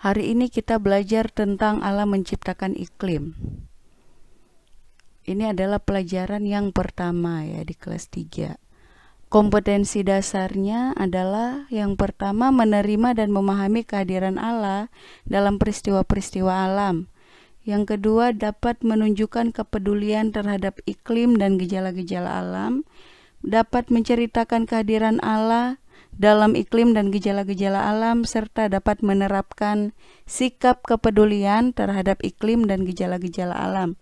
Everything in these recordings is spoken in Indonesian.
Hari ini kita belajar tentang Allah menciptakan iklim. Ini adalah pelajaran yang pertama ya di kelas 3. Kompetensi dasarnya adalah yang pertama menerima dan memahami kehadiran Allah dalam peristiwa-peristiwa alam. Yang kedua dapat menunjukkan kepedulian terhadap iklim dan gejala-gejala alam, dapat menceritakan kehadiran Allah dalam iklim dan gejala-gejala alam, serta dapat menerapkan sikap kepedulian terhadap iklim dan gejala-gejala alam.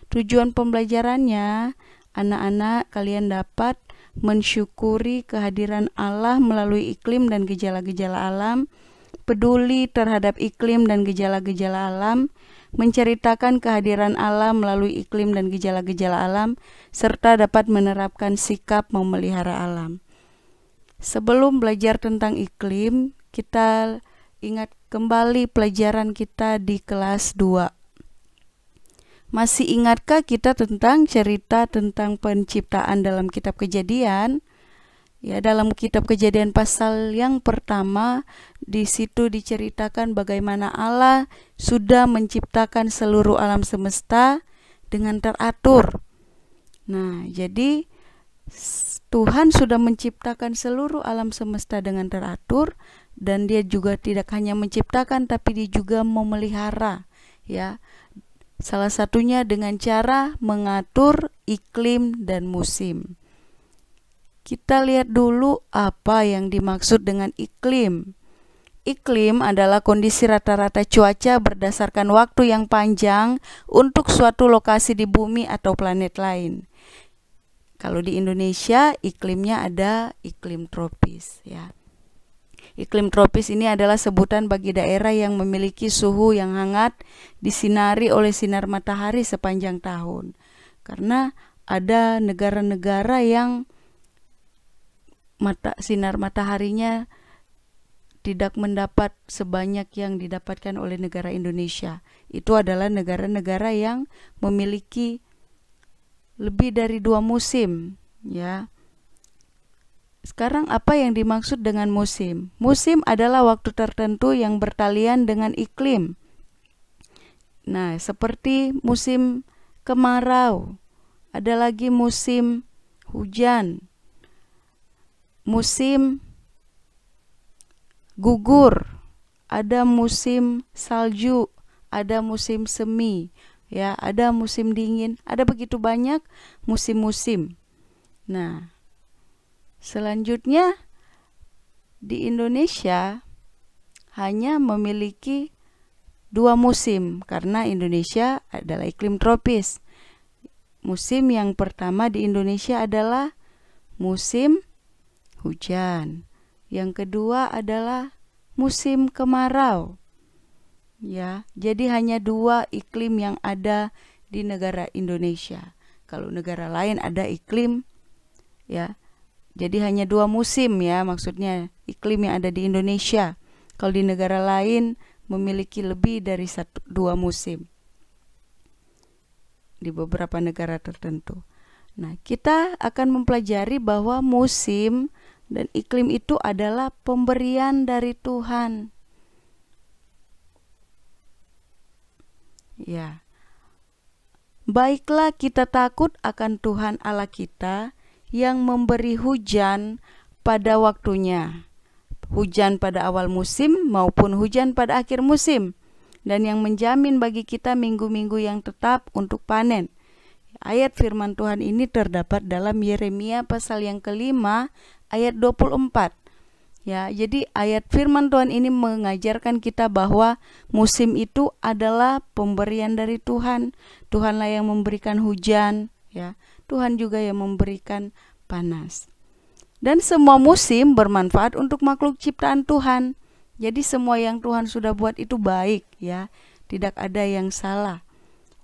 Tujuan pembelajarannya, anak-anak kalian dapat mensyukuri kehadiran Allah melalui iklim dan gejala-gejala alam, peduli terhadap iklim dan gejala-gejala alam, menceritakan kehadiran Allah melalui iklim dan gejala-gejala alam, serta dapat menerapkan sikap memelihara alam. Sebelum belajar tentang iklim, kita ingat kembali pelajaran kita di kelas 2. Masih ingatkah kita tentang cerita tentang penciptaan dalam kitab Kejadian? Ya, dalam kitab Kejadian pasal yang pertama, di situ diceritakan bagaimana Allah sudah menciptakan seluruh alam semesta dengan teratur. Nah, jadi Tuhan sudah menciptakan seluruh alam semesta dengan teratur, dan Dia juga tidak hanya menciptakan tapi Dia juga memelihara, ya. Salah satunya dengan cara mengatur iklim dan musim. Kita lihat dulu apa yang dimaksud dengan iklim. Iklim adalah kondisi rata-rata cuaca berdasarkan waktu yang panjang untuk suatu lokasi di bumi atau planet lain. Kalau di Indonesia, iklimnya ada iklim tropis, ya. Iklim tropis ini adalah sebutan bagi daerah yang memiliki suhu yang hangat disinari oleh sinar matahari sepanjang tahun. Karena ada negara-negara yang sinar mataharinya tidak mendapat sebanyak yang didapatkan oleh negara Indonesia. Itu adalah negara-negara yang memiliki lebih dari 2 musim, ya. Sekarang apa yang dimaksud dengan musim? Musim adalah waktu tertentu yang bertalian dengan iklim. Nah, seperti musim kemarau, ada lagi musim hujan, musim gugur, ada musim salju, ada musim semi, ya, ada musim dingin, ada begitu banyak musim-musim. Nah, selanjutnya di Indonesia hanya memiliki 2 musim karena Indonesia adalah iklim tropis. Musim yang pertama di Indonesia adalah musim hujan. Yang kedua adalah musim kemarau. Ya, jadi hanya 2 iklim yang ada di negara Indonesia. Kalau negara lain ada iklim, ya. Jadi hanya 2 musim, ya, maksudnya iklim yang ada di Indonesia. Kalau di negara lain memiliki lebih dari 2 musim di beberapa negara tertentu. Nah, kita akan mempelajari bahwa musim dan iklim itu adalah pemberian dari Tuhan. Ya. Baiklah kita takut akan Tuhan Allah kita yang memberi hujan pada waktunya, hujan pada awal musim maupun hujan pada akhir musim, dan yang menjamin bagi kita minggu-minggu yang tetap untuk panen. Ayat firman Tuhan ini terdapat dalam Yeremia pasal yang ke-5 ayat 24. Ya, jadi ayat firman Tuhan ini mengajarkan kita bahwa musim itu adalah pemberian dari Tuhan. Tuhanlah yang memberikan hujan, ya. Tuhan juga yang memberikan panas. Dan semua musim bermanfaat untuk makhluk ciptaan Tuhan. Jadi semua yang Tuhan sudah buat itu baik, ya. Tidak ada yang salah.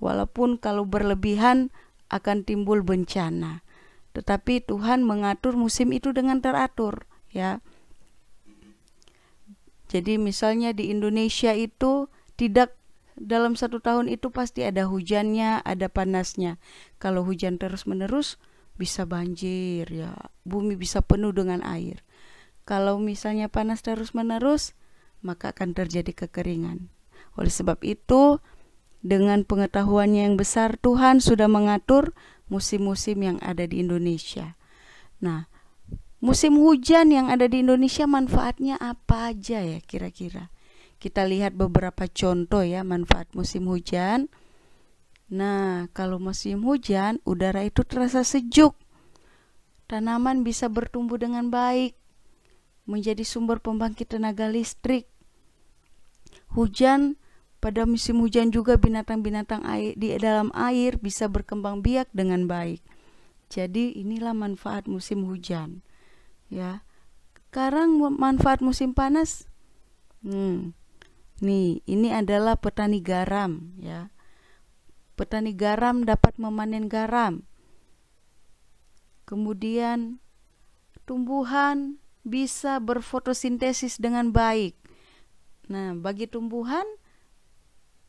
Walaupun kalau berlebihan akan timbul bencana. Tetapi Tuhan mengatur musim itu dengan teratur, ya. Jadi misalnya di Indonesia itu tidak dalam 1 tahun itu pasti ada hujannya, ada panasnya. Kalau hujan terus-menerus bisa banjir, ya. Bumi bisa penuh dengan air. Kalau misalnya panas terus-menerus, maka akan terjadi kekeringan. Oleh sebab itu, dengan pengetahuannya yang besar, Tuhan sudah mengatur musim-musim yang ada di Indonesia. Nah, musim hujan yang ada di Indonesia manfaatnya apa aja ya kira-kira? Kita lihat beberapa contoh ya manfaat musim hujan. Nah, kalau musim hujan, udara itu terasa sejuk. Tanaman bisa bertumbuh dengan baik, menjadi sumber pembangkit tenaga listrik. Pada musim hujan juga binatang-binatang di dalam air bisa berkembang biak dengan baik. Jadi inilah manfaat musim hujan. Ya. Sekarang manfaat musim panas. Nih, ini adalah petani garam ya. Petani garam dapat memanen garam. Kemudian tumbuhan bisa berfotosintesis dengan baik. Nah, bagi tumbuhan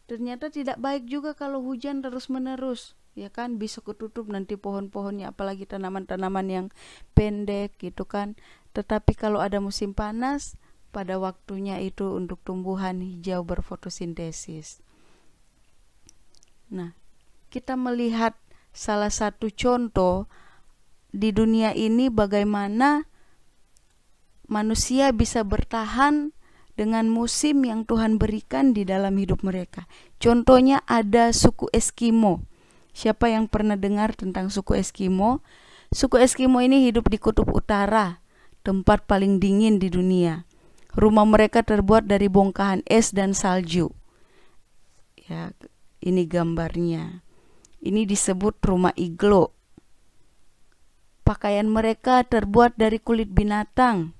ternyata tidak baik juga kalau hujan terus-menerus, ya kan, bisa ketutup nanti pohon-pohonnya, apalagi tanaman-tanaman yang pendek gitu kan. Tetapi kalau ada musim panas, pada waktunya itu untuk tumbuhan hijau berfotosintesis. Nah, kita melihat salah satu contoh di dunia ini bagaimana manusia bisa bertahan dengan musim yang Tuhan berikan di dalam hidup mereka. Contohnya ada suku Eskimo. Siapa yang pernah dengar tentang suku Eskimo? Suku Eskimo ini hidup di kutub utara, tempat paling dingin di dunia. Rumah mereka terbuat dari bongkahan es dan salju. Ya, ini gambarnya. Ini disebut rumah iglo. Pakaian mereka terbuat dari kulit binatang,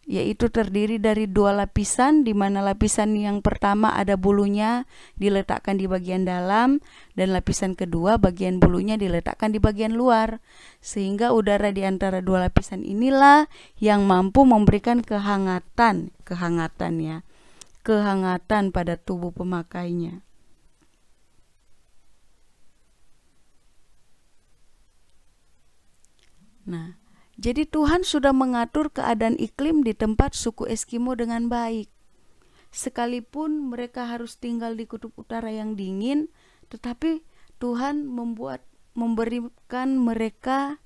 yaitu terdiri dari 2 lapisan, di mana lapisan yang pertama ada bulunya diletakkan di bagian dalam, dan lapisan kedua bagian bulunya diletakkan di bagian luar, sehingga udara di antara 2 lapisan inilah yang mampu memberikan kehangatan pada tubuh pemakainya. Nah, jadi Tuhan sudah mengatur keadaan iklim di tempat suku Eskimo dengan baik. Sekalipun mereka harus tinggal di kutub utara yang dingin, tetapi Tuhan memberikan mereka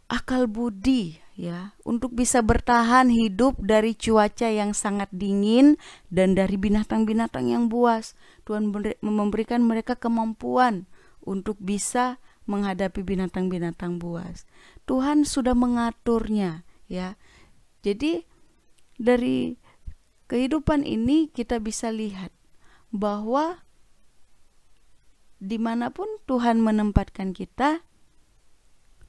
akal budi ya untuk bisa bertahan hidup dari cuaca yang sangat dingin dan dari binatang-binatang yang buas. Tuhan memberikan mereka kemampuan untuk bisa menghadapi binatang-binatang buas. Tuhan sudah mengaturnya ya. Jadi dari kehidupan ini kita bisa lihat bahwa dimanapun Tuhan menempatkan kita,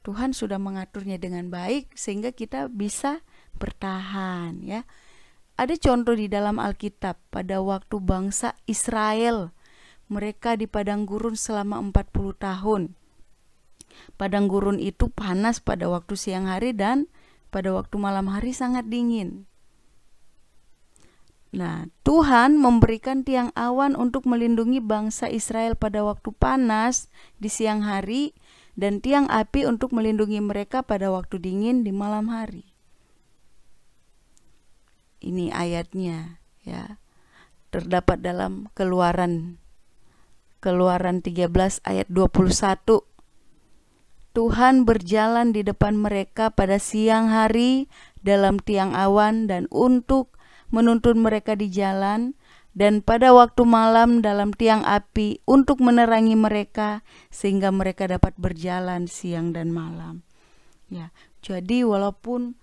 Tuhan sudah mengaturnya dengan baik sehingga kita bisa bertahan ya. Ada contoh di dalam Alkitab pada waktu bangsa Israel, mereka di padang gurun selama 40 tahun. Padang gurun itu panas pada waktu siang hari dan pada waktu malam hari sangat dingin. Nah, Tuhan memberikan tiang awan untuk melindungi bangsa Israel pada waktu panas di siang hari dan tiang api untuk melindungi mereka pada waktu dingin di malam hari. Ini ayatnya ya. Terdapat dalam Keluaran 13 ayat 21. Tuhan berjalan di depan mereka pada siang hari dalam tiang awan dan untuk menuntun mereka di jalan, dan pada waktu malam dalam tiang api untuk menerangi mereka sehingga mereka dapat berjalan siang dan malam. Ya, jadi walaupun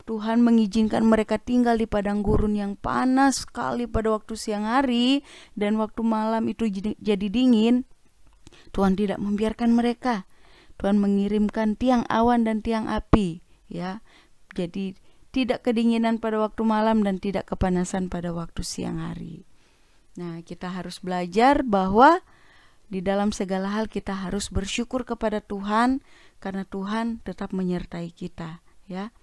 Tuhan mengizinkan mereka tinggal di padang gurun yang panas sekali pada waktu siang hari dan waktu malam itu jadi dingin, Tuhan tidak membiarkan mereka. Tuhan mengirimkan tiang awan dan tiang api ya. Jadi tidak kedinginan pada waktu malam dan tidak kepanasan pada waktu siang hari. Nah, kita harus belajar bahwa di dalam segala hal kita harus bersyukur kepada Tuhan karena Tuhan tetap menyertai kita ya.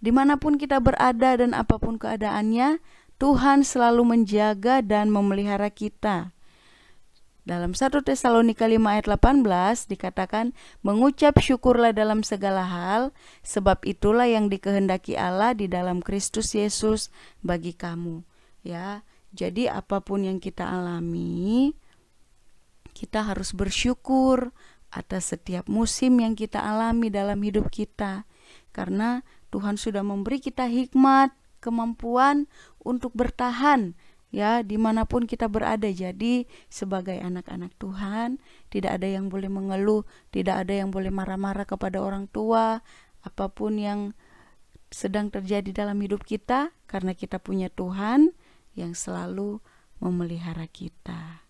Dimanapun kita berada dan apapun keadaannya, Tuhan selalu menjaga dan memelihara kita. Dalam 1 Tesalonika 5 ayat 18 dikatakan, mengucap syukurlah dalam segala hal, sebab itulah yang dikehendaki Allah di dalam Kristus Yesus bagi kamu. Ya, jadi apapun yang kita alami, kita harus bersyukur atas setiap musim yang kita alami dalam hidup kita. Karena Tuhan sudah memberi kita hikmat, kemampuan untuk bertahan, ya, dimanapun kita berada. Jadi sebagai anak-anak Tuhan, tidak ada yang boleh mengeluh, tidak ada yang boleh marah-marah kepada orang tua, apapun yang sedang terjadi dalam hidup kita, karena kita punya Tuhan yang selalu memelihara kita.